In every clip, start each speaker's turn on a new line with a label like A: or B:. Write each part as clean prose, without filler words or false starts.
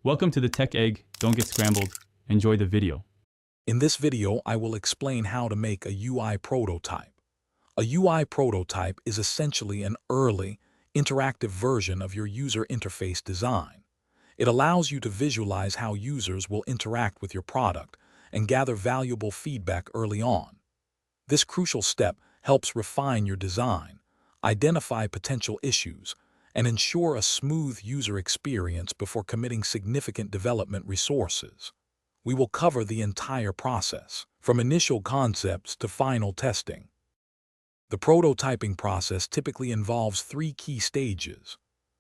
A: Welcome to the Tech Egg. Don't get scrambled. Enjoy the video.
B: In this video, I will explain how to make a UI prototype. A UI prototype is essentially an early, interactive version of your user interface design. It allows you to visualize how users will interact with your product and gather valuable feedback early on. This crucial step helps refine your design, identify potential issues, and ensure a smooth user experience before committing significant development resources. We will cover the entire process, from initial concepts to final testing. The prototyping process typically involves three key stages.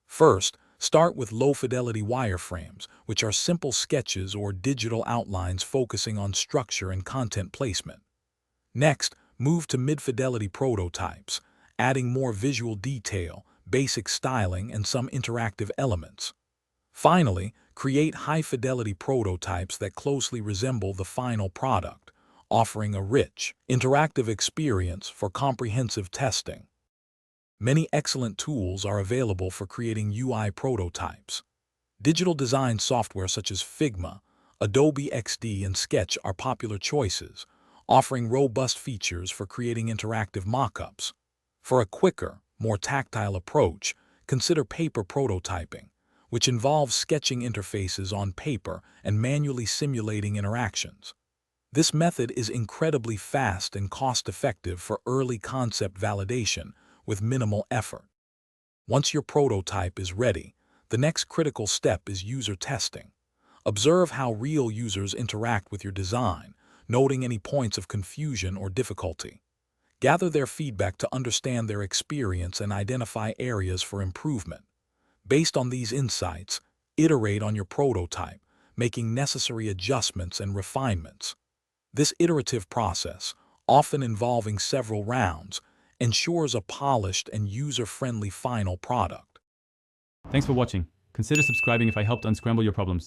B: First, start with low-fidelity wireframes, which are simple sketches or digital outlines focusing on structure and content placement. Next, move to mid-fidelity prototypes, adding more visual detail, basic styling, and some interactive elements. Finally, create high-fidelity prototypes that closely resemble the final product, offering a rich, interactive experience for comprehensive testing. Many excellent tools are available for creating UI prototypes. Digital design software such as Figma, Adobe XD, and Sketch are popular choices, offering robust features for creating interactive mockups. For a quicker, more tactile approach, consider paper prototyping, which involves sketching interfaces on paper and manually simulating interactions. This method is incredibly fast and cost-effective for early concept validation with minimal effort. Once your prototype is ready, the next critical step is user testing. Observe how real users interact with your design, noting any points of confusion or difficulty. Gather their feedback to understand their experience and identify areas for improvement. Based on these insights, iterate on your prototype, making necessary adjustments and refinements. This iterative process, often involving several rounds, ensures a polished and user-friendly final product.
A: Thanks for watching. Consider subscribing if I helped unscramble your problems.